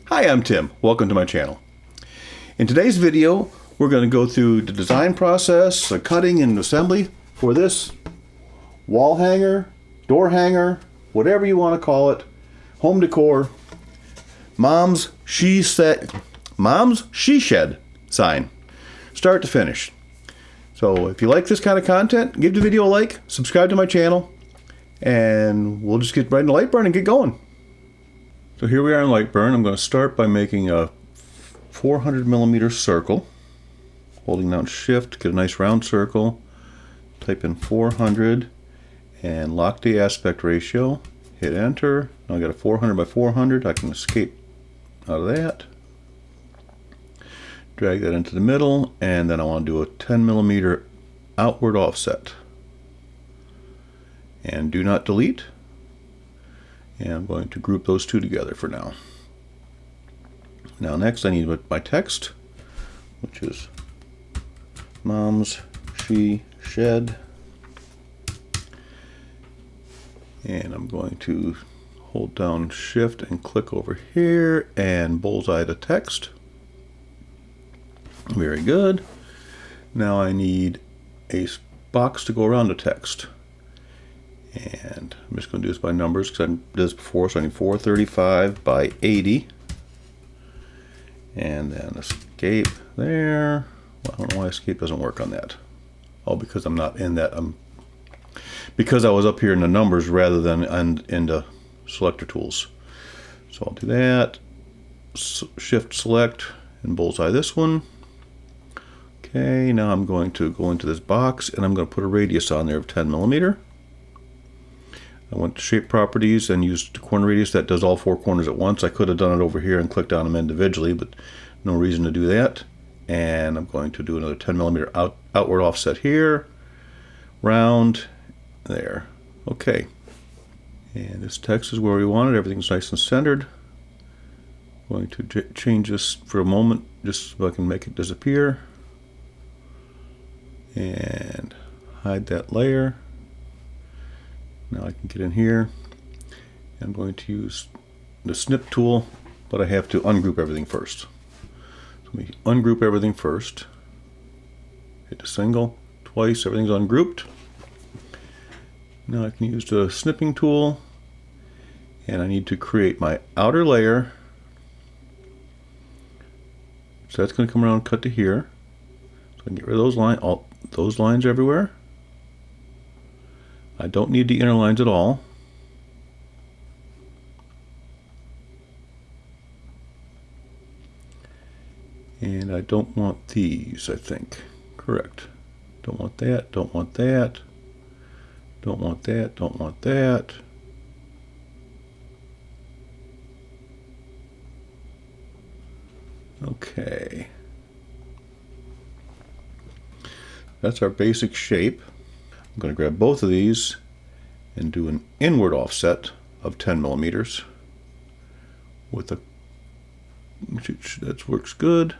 Hi, I'm Tim. Welcome to my channel. In today's video, we're going to go through the design process, the cutting and assembly for this wall hanger, door hanger, whatever you want to call it, home decor, Mom's She Shed sign, start to finish. So if you like this kind of content, give the video a like, subscribe to my channel, and we'll just get right into Lightburn and get going. So here we are in Lightburn. I'm going to start by making a 400 millimeter circle, holding down shift, get a nice round circle, type in 400 and lock the aspect ratio, hit enter. Now I got a 400 by 400. I can escape out of that, drag that into the middle, and then I want to do a 10 millimeter outward offset, and do not delete. And I'm going to group those two together for now. Now next I need my text, which is Mom's She Shed. And I'm going to hold down shift and click over here and bullseye the text. Very good. Now I need a box to go around the text. And I'm just going to do this by numbers because I did this before, so I need 435 by 80. And then escape there. Well, I don't know why escape doesn't work on that. Oh, because I'm not in that. Because I was up here in the numbers rather than in the selector tools. So I'll do that. Shift select and bullseye this one. Okay, now I'm going to go into this box and I'm going to put a radius on there of 10 millimeter. I went to shape properties and used the corner radius. That does all four corners at once. I could have done it over here and clicked on them individually, but no reason to do that. And I'm going to do another 10 millimeter outward offset here, round, there. Okay. And this text is where we want it. Everything's nice and centered. I'm going to change this for a moment just so I can make it disappear. And hide that layer. Now I can get in here. I'm going to use the snip tool, but I have to ungroup everything first. So let me ungroup everything first. Hit the single, twice, everything's ungrouped. Now I can use the snipping tool, and I need to create my outer layer. So that's going to come around and cut to here. So I can get rid of those lines, all those lines everywhere. I don't need the inner lines at all. And I don't want these, I think. Correct. Don't want that, don't want that. Don't want that, don't want that. Okay. That's our basic shape. I'm going to grab both of these and do an inward offset of 10 millimeters with a, that works good.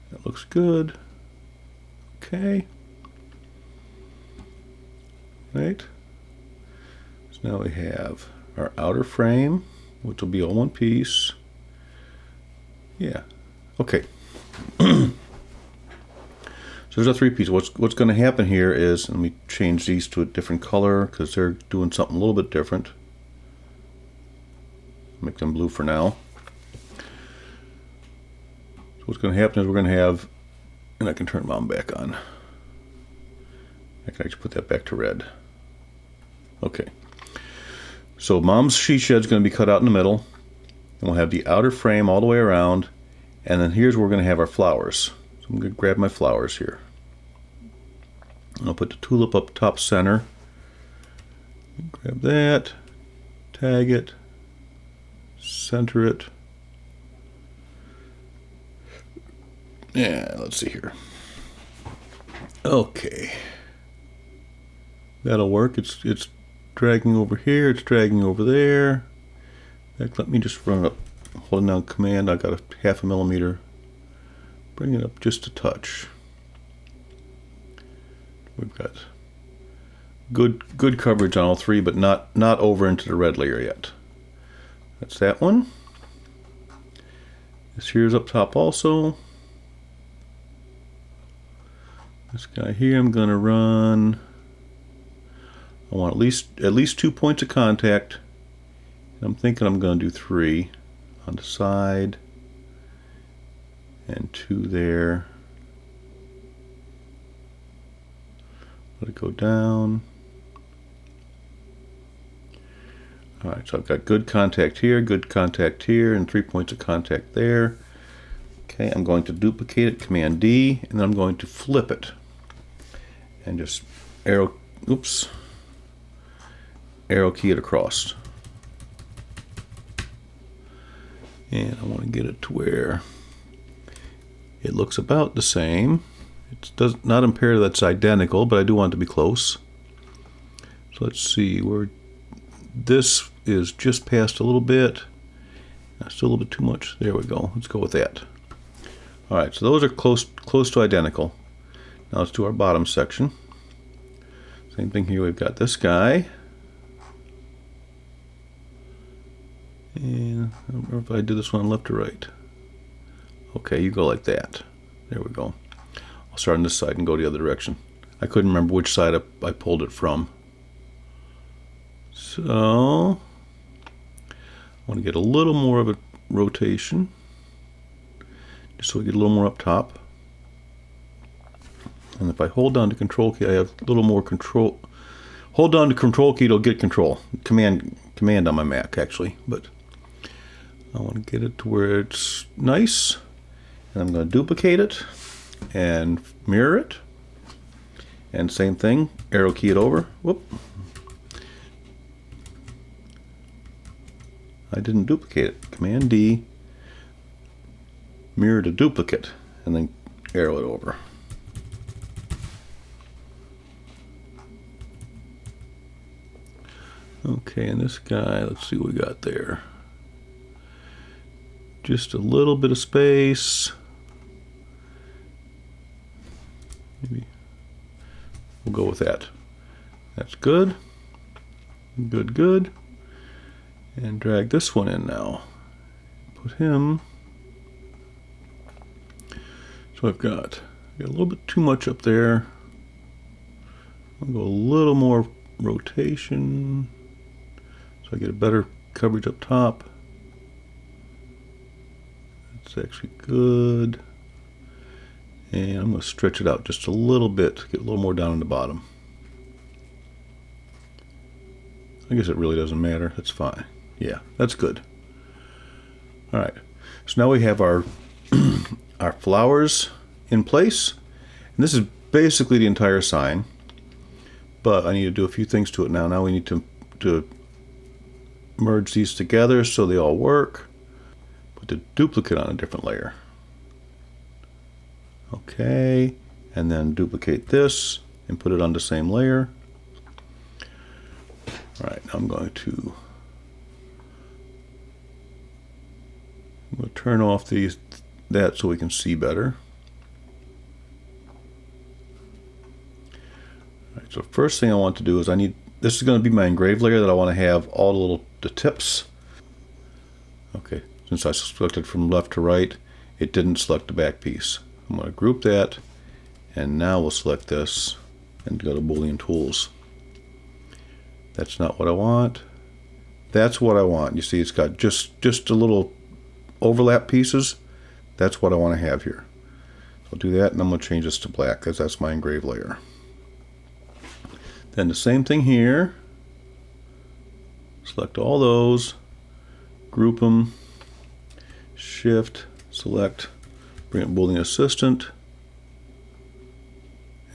That looks good. Okay. Right. So now we have our outer frame, which will be all one piece. Yeah. Okay. So there's a three piece. What's going to happen here is, let me change these to a different color because they're doing something a little bit different. Make them blue for now. So what's going to happen is we're going to have, and I can turn Mom back on. I can actually put that back to red. Okay. So Mom's She Shed is going to be cut out in the middle, and we'll have the outer frame all the way around, and then here's where we're going to have our flowers. So I'm going to grab my flowers here. I'll put the tulip up top center. Grab that, tag it, center it. Yeah, let's see here. Okay. That'll work. It's dragging over here, it's dragging over there. In fact, let me just run it up, holding down command. I got a 0.5 millimeter. Bring it up just a touch. We've got good coverage on all three, but not over into the red layer yet. That's that one. This here is up top also. This guy here I'm going to run. I want at least 2 points of contact. I'm thinking I'm going to do 3 on the side and 2 there. Let it go down. Alright, so I've got good contact here, and 3 points of contact there. Okay, I'm going to duplicate it, Command D, and then I'm going to flip it. And just arrow key it across. And I want to get it to where it looks about the same. It does not imperative that's identical, but I do want it to be close. So let's see where this is just past a little bit. Still a little bit too much. There we go. Let's go with that. All right, so those are close to identical. Now let's do our bottom section. Same thing here. We've got this guy. And I don't remember if I do this one left or right. Okay, you go like that. There we go. I'll start on this side and go the other direction. I couldn't remember which side I pulled it from. So I want to get a little more of a rotation, just so we get a little more up top. And if I hold down the control key, I have a little more control. Hold down the control key to get control. Command on my Mac actually, but I want to get it to where it's nice. And I'm going to duplicate it and mirror it. And same thing, arrow key it over. Whoop. I didn't duplicate it. Command D, mirror to duplicate, and then arrow it over. Okay, and this guy, let's see what we got there. Just a little bit of space. Maybe we'll go with that. That's good. Good, good. And drag this one in now. Put him. So I've got a little bit too much up there. I'll go a little more rotation so I get a better coverage up top. That's actually good. And I'm going to stretch it out just a little bit, get a little more down in the bottom. I guess it really doesn't matter. That's fine. Yeah, that's good. All right. So now we have our our flowers in place. And this is basically the entire sign. But I need to do a few things to it now. Now we need to merge these together so they all work. Put the duplicate on a different layer. Okay. And then duplicate this and put it on the same layer. All right, now I'm going to turn off that so we can see better. All right, so first thing I want to do is this is going to be my engraved layer that I want to have all the tips. Okay, since I selected from left to right, it didn't select the back piece. I'm going to group that, and now we'll select this and go to Boolean Tools. That's not what I want. That's what I want. You see, it's got just a little overlap pieces. That's what I want to have here. So I'll do that, and I'm going to change this to black because that's my engraved layer. Then the same thing here. Select all those, group them, shift, select, bring up Boolean Assistant,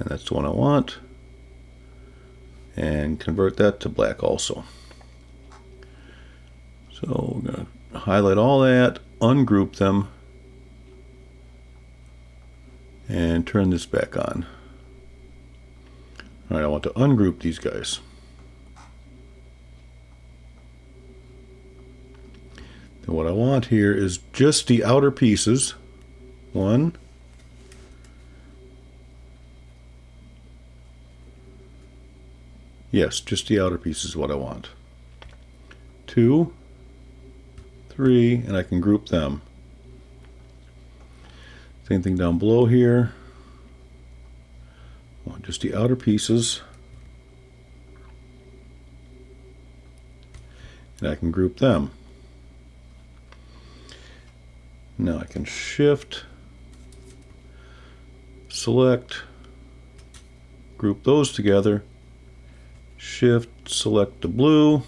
and that's the one I want. And convert that to black also. So we're going to highlight all that, ungroup them, and turn this back on. All right, I want to ungroup these guys. Then what I want here is just the outer pieces. One. Yes, just the outer piece is what I want. 2, 3, and I can group them. Same thing down below here. I want just the outer pieces. And I can group them. Now I can shift, select, group those together, shift, select the blue,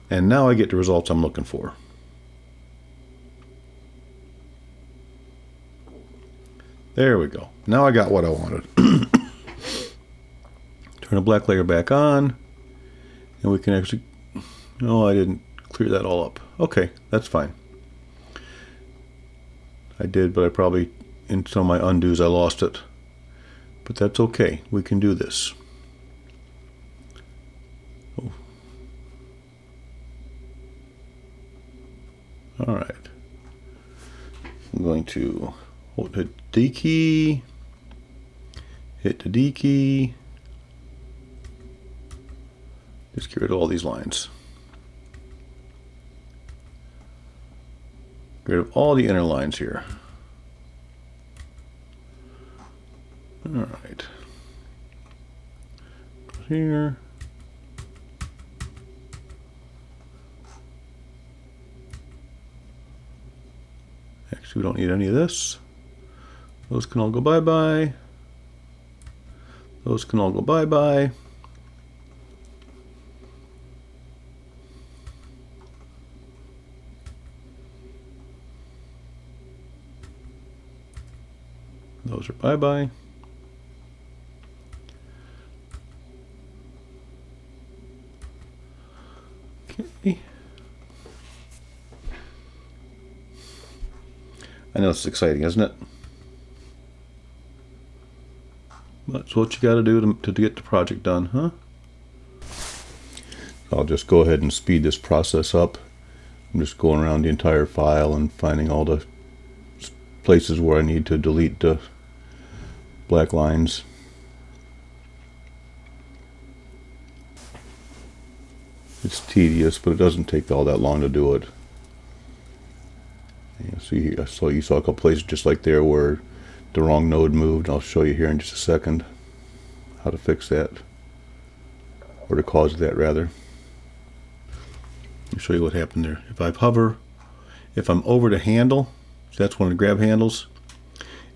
and now I get the results I'm looking for. There we go. Now I got what I wanted. Turn the black layer back on, and we can actually, no, I didn't clear that all up. Okay, that's fine. I did, but I probably, in some of my undos, I lost it. But that's okay. We can do this. Oh. All right. I'm going to hold the D key, hit the D key. Just get rid of all these lines. Get rid of all the inner lines here. All right. Here. Actually, we don't need any of this. Those can all go bye-bye. Those can all go bye-bye. Those are bye-bye. Okay. I know it's exciting, isn't it? That's what you got to do to get the project done, huh? I'll just go ahead and speed this process up. I'm just going around the entire file and finding all the places where I need to delete the black lines. It's tedious, but it doesn't take all that long to do it. You see here, you saw a couple places just like there where the wrong node moved. I'll show you here in just a second how to fix that, or the cause of that rather. I'll show you what happened there. If I hover, if I'm over the handle, so that's one of the grab handles.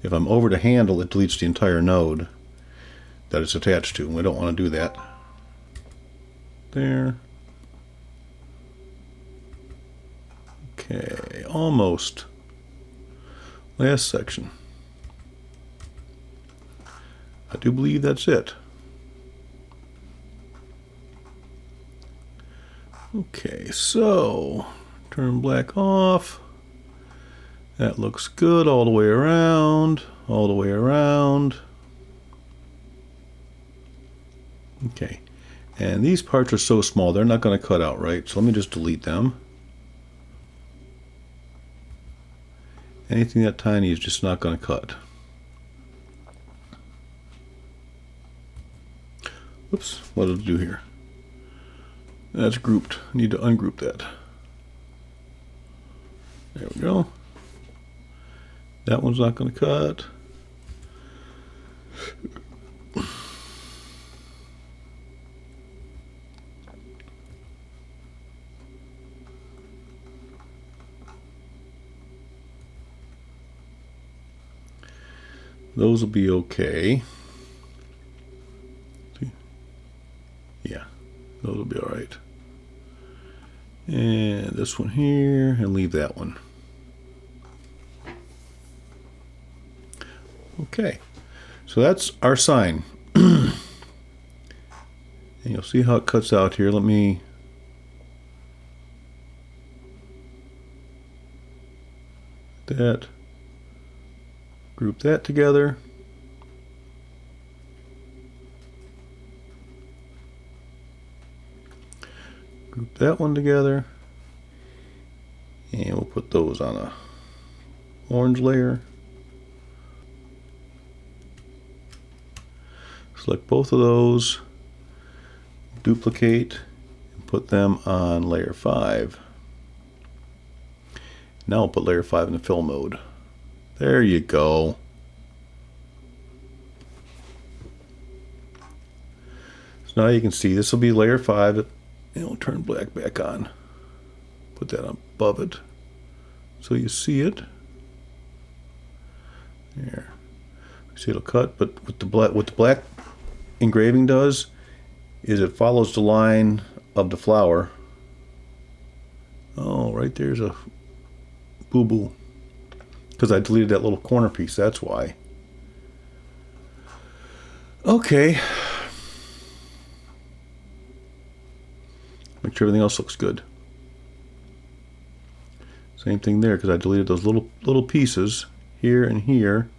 If I'm over the handle, it deletes the entire node that it's attached to. We don't want to do that. There. Okay, almost. Last section. I do believe that's it. Okay, so turn black off. That looks good all the way around, all the way around. Okay, and these parts are so small, they're not going to cut out, right? So let me just delete them. Anything that tiny is just not going to cut. Oops, what did it do here? That's grouped. I need to ungroup that. There we go. That one's not going to cut. Those will be okay. Yeah, those will be all right. And this one here, and leave that one. Okay, so that's our sign. And you'll see how it cuts out here. Let me that, group that together. Group that one together. And we'll put those on a orange layer. Select both of those, duplicate, and put them on layer 5. Now I'll put layer 5 in the fill mode. There you go. So now you can see this will be layer 5. And we'll turn black back on. Put that above it so you see it. There. See, it'll cut, but what the black engraving does is it follows the line of the flower. Oh, right there's a boo-boo. Because I deleted that little corner piece, that's why. Okay. Make sure everything else looks good. Same thing there, because I deleted those little pieces here and here.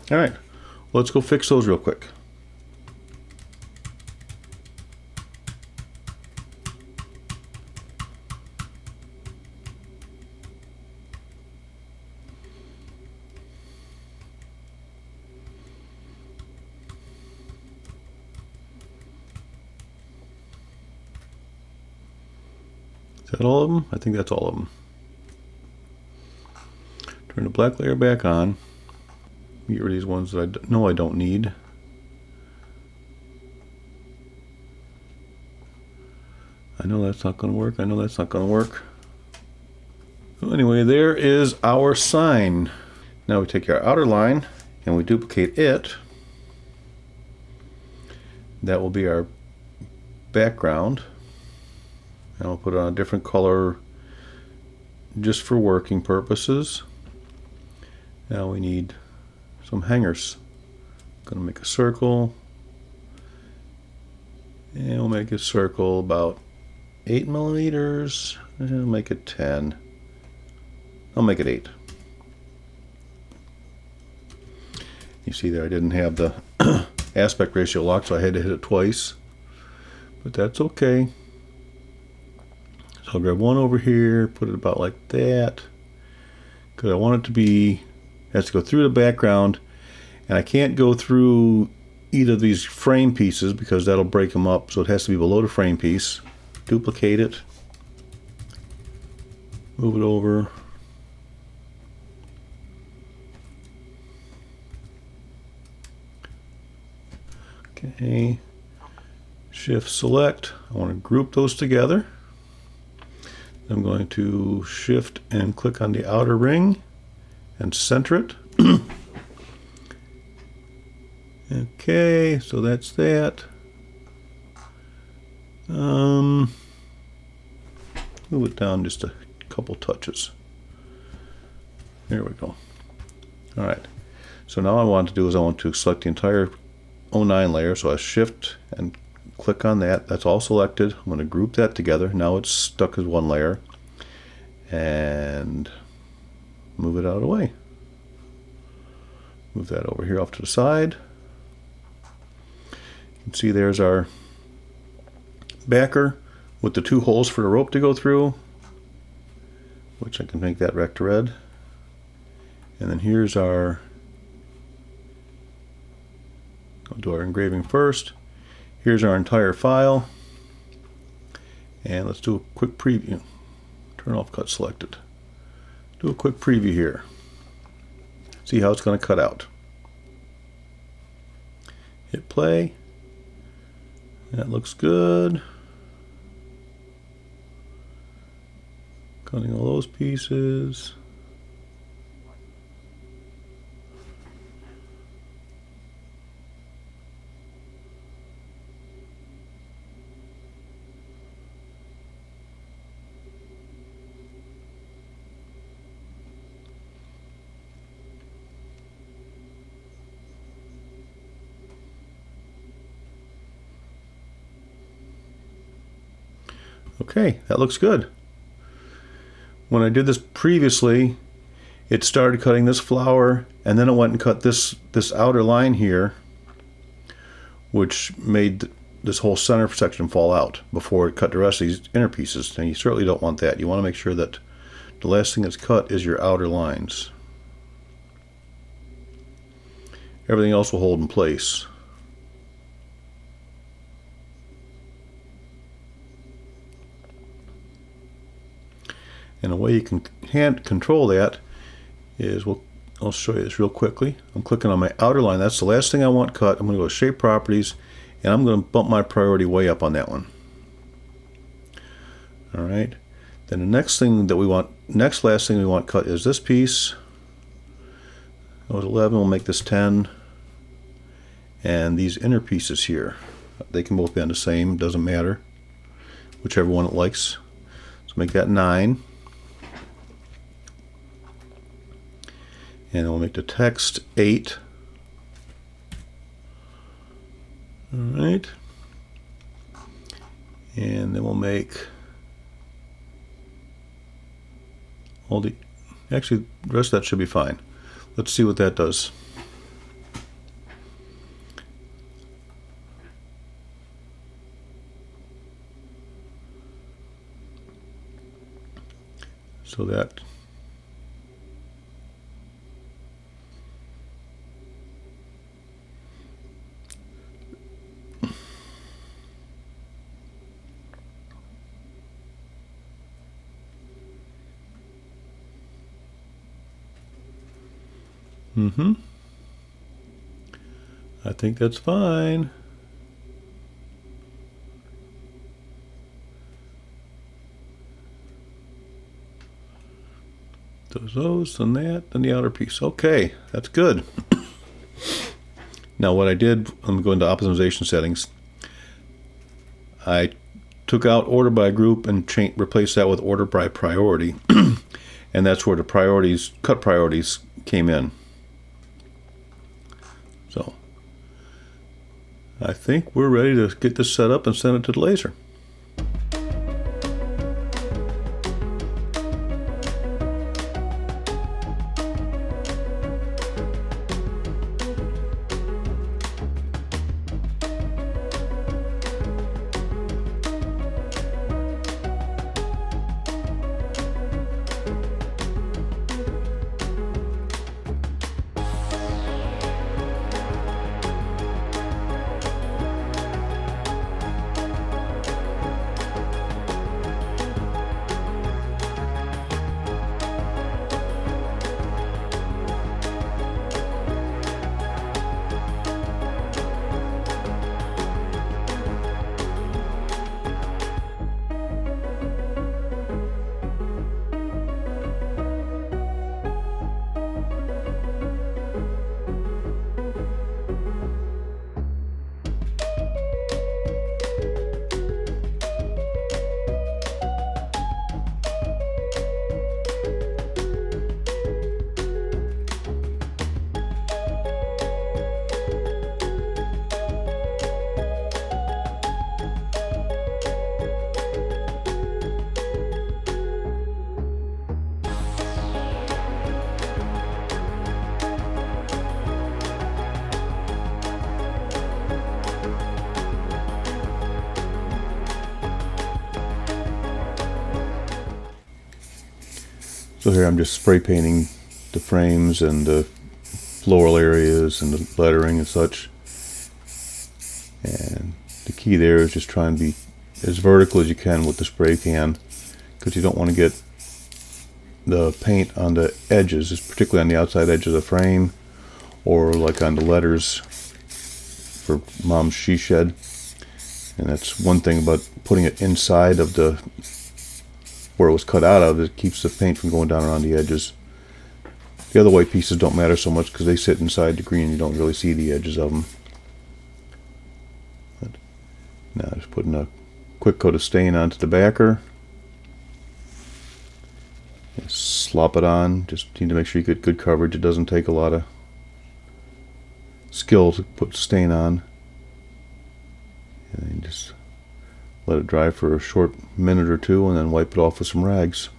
All right, let's go fix those real quick. Is that all of them? I think that's all of them. Turn the black layer back on. Get rid of these ones that I know I don't need. I know that's not going to work. I know that's not going to work. So anyway, there is our sign. Now we take our outer line and we duplicate it. That will be our background. And I'll put it on a different color just for working purposes. Now we need some hangers. Going to make a circle, and we'll make a circle about 8 millimeters, and I'll make it 10. I'll make it 8. You see there I didn't have the aspect ratio locked, so I had to hit it twice, but that's okay. So I'll grab one over here, put it about like that, because I want it to be, it has to go through the background, and I can't go through either of these frame pieces because that'll break them up, so it has to be below the frame piece. Duplicate it, move it over, okay, shift select. I want to group those together. I'm going to shift and click on the outer ring and center it. Okay, so that's that. Move it down just a couple touches. There we go. All right. So now what I want to do is I want to select the entire 09 layer. So I shift and click on that. That's all selected. I'm going to group that together. Now it's stuck as one layer. And move it out of the way. Move that over here off to the side. You can see there's our backer with the 2 holes for the rope to go through, which I can make that rect red. And then here's our, I'll do our engraving first. Here's our entire file. And let's do a quick preview. Turn off cut selected. Do a quick preview here. See how it's going to cut out. Hit play. That looks good. Cutting all those pieces. Okay, that looks good. When I did this previously, it started cutting this flower, and then it went and cut this outer line here, which made this whole center section fall out before it cut the rest of these inner pieces. And you certainly don't want that. You want to make sure that the last thing that's cut is your outer lines. Everything else will hold in place. And the way you can control that is, I'll show you this real quickly. I'm clicking on my outer line. That's the last thing I want cut. I'm going to go to Shape Properties, and I'm going to bump my priority way up on that one. All right. Then the next last thing we want cut is this piece. That was 11. We'll make this 10. And these inner pieces here, they can both be on the same. Doesn't matter, whichever one it likes. So make that 9. And we'll make the text 8. All right. And then we'll make actually the rest of that should be fine. Let's see what that does. So that I think that's fine. Those and that and the outer piece. Okay, that's good. Now what I did, I'm going to optimization settings. I took out order by group and replaced that with order by priority. And that's where the cut priorities came in. So I think we're ready to get this set up and send it to the laser. So here I'm just spray painting the frames and the floral areas and the lettering and such. And the key there is just try and be as vertical as you can with the spray can, because you don't want to get the paint on the edges, particularly on the outside edge of the frame, or like on the letters for Mom's She Shed. And that's one thing about putting it inside of the where it was cut out of. It keeps the paint from going down around the edges. The other white pieces don't matter so much because they sit inside the green and you don't really see the edges of them. But now just putting a quick coat of stain onto the backer. Just slop it on. Just need to make sure you get good coverage. It doesn't take a lot of skill to put stain on. And then just let it dry for a short minute or two and then wipe it off with some rags.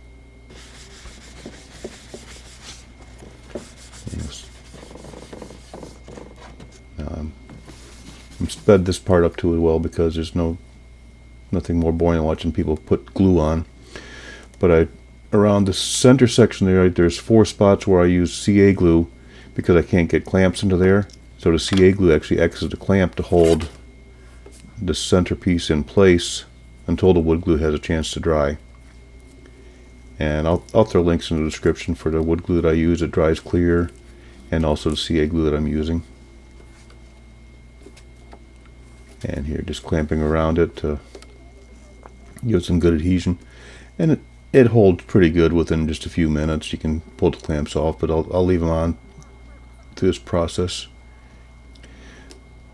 Now I'm sped this part up to it well because there's nothing more boring than watching people put glue on. But around the center section there, there's 4 spots where I use CA glue because I can't get clamps into there. So the CA glue actually acts as a clamp to hold the centerpiece in place until the wood glue has a chance to dry. And I'll throw links in the description for the wood glue that I use. It dries clear, and also the CA glue that I'm using. And here, just clamping around it to give some good adhesion. And it holds pretty good within just a few minutes. You can pull the clamps off, but I'll leave them on through this process.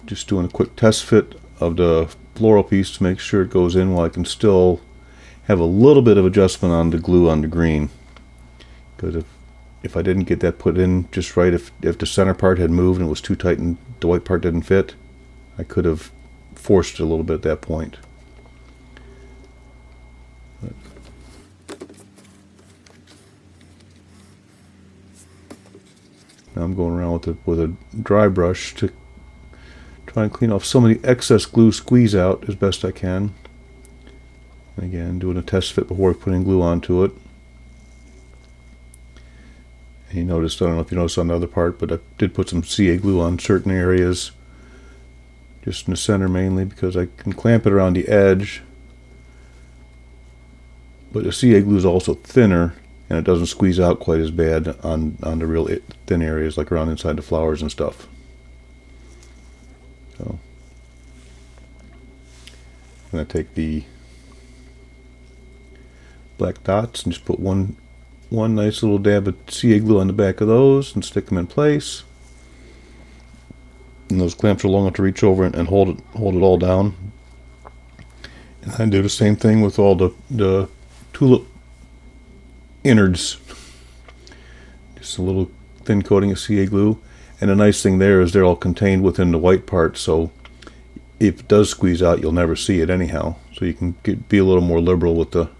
Just doing a quick test fit of the floral piece to make sure it goes in while I can still have a little bit of adjustment on the glue on the green. Because if I didn't get that put in just right, if the center part had moved and it was too tight and the white part didn't fit, I could have forced it a little bit at that point. Now I'm going around with a dry brush to try and clean off some of the excess glue, squeeze out as best I can. And again, doing a test fit before putting glue onto it. And you noticed, I don't know if you noticed on the other part, but I did put some CA glue on certain areas, just in the center mainly, because I can clamp it around the edge. But the CA glue is also thinner, and it doesn't squeeze out quite as bad on the real thin areas, like around inside the flowers and stuff. So I'm going to take the black dots and just put one nice little dab of CA glue on the back of those and stick them in place. And those clamps are long enough to reach over and hold it all down. And I do the same thing with all the tulip innards. Just a little thin coating of CA glue. And the nice thing there is they're all contained within the white part, so if it does squeeze out, you'll never see it anyhow. So you can be a little more liberal with the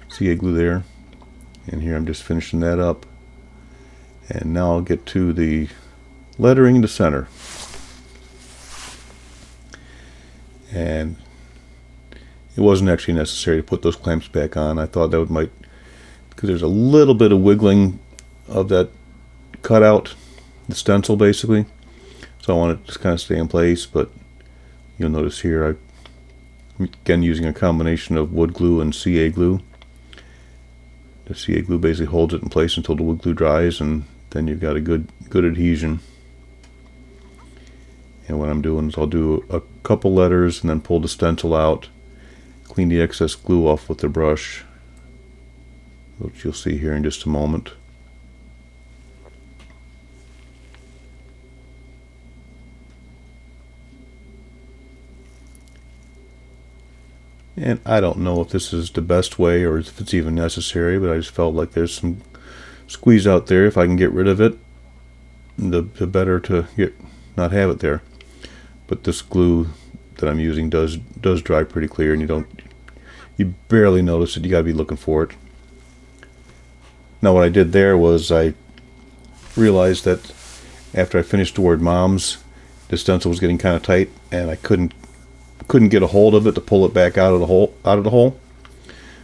CA glue there. And here I'm just finishing that up. And now I'll get to the lettering in the center. And it wasn't actually necessary to put those clamps back on. I thought that might, because there's a little bit of wiggling of that cutout, the stencil basically. So I want it to just kind of stay in place, but you'll notice here I'm again using a combination of wood glue and CA glue. The CA glue basically holds it in place until the wood glue dries, and then you've got a good adhesion. And what I'm doing is I'll do a couple letters and then pull the stencil out, clean the excess glue off with the brush, which you'll see here in just a moment. And I don't know if this is the best way or if it's even necessary, but I just felt like there's some squeeze out there. If I can get rid of it, the better to not have it there. But this glue that I'm using does dry pretty clear, and you barely notice it. You gotta be looking for it. Now what I did there was I realized that after I finished the word moms, the stencil was getting kind of tight, and I couldn't get a hold of it to pull it back out of the hole.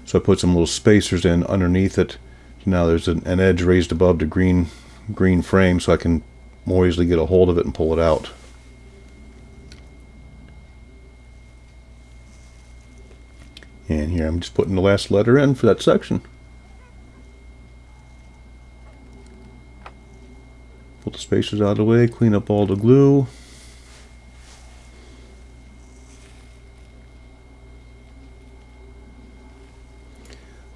So I put some little spacers in underneath it. Now there's an edge raised above the green frame, so I can more easily get a hold of it and pull it out. And here I'm just putting the last letter in for that section. Pull the spacers out of the way, clean up all the glue.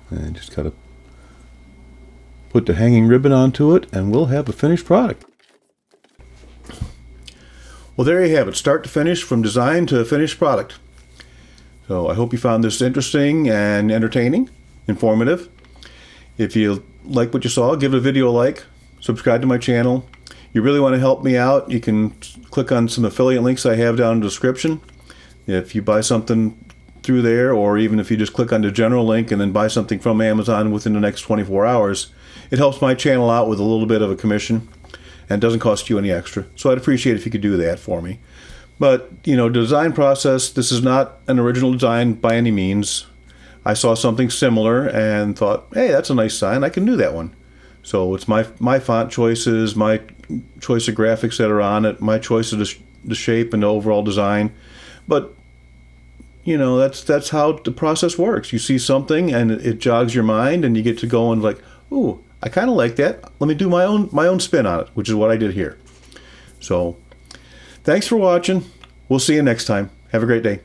And just gotta put the hanging ribbon onto it, and we'll have a finished product. Well, there you have it, start to finish, from design to finished product. So I hope you found this interesting and entertaining, informative. If you like what you saw, give the video a like, subscribe to my channel. You really want to help me out, you can click on some affiliate links I have down in the description. If you buy something through there, or even if you just click on the general link and then buy something from Amazon within the next 24 hours, it helps my channel out with a little bit of a commission and doesn't cost you any extra. So I'd appreciate it if you could do that for me. But, you know, the design process, this is not an original design by any means. I saw something similar and thought, hey, that's a nice sign, I can do that one. So it's my font choices, my choice of graphics that are on it, my choice of the shape and the overall design. But you know, that's how the process works. You see something and it jogs your mind, and you get to go and like, ooh, I kind of like that. Let me do my own spin on it, which is what I did here. So, thanks for watching. We'll see you next time. Have a great day.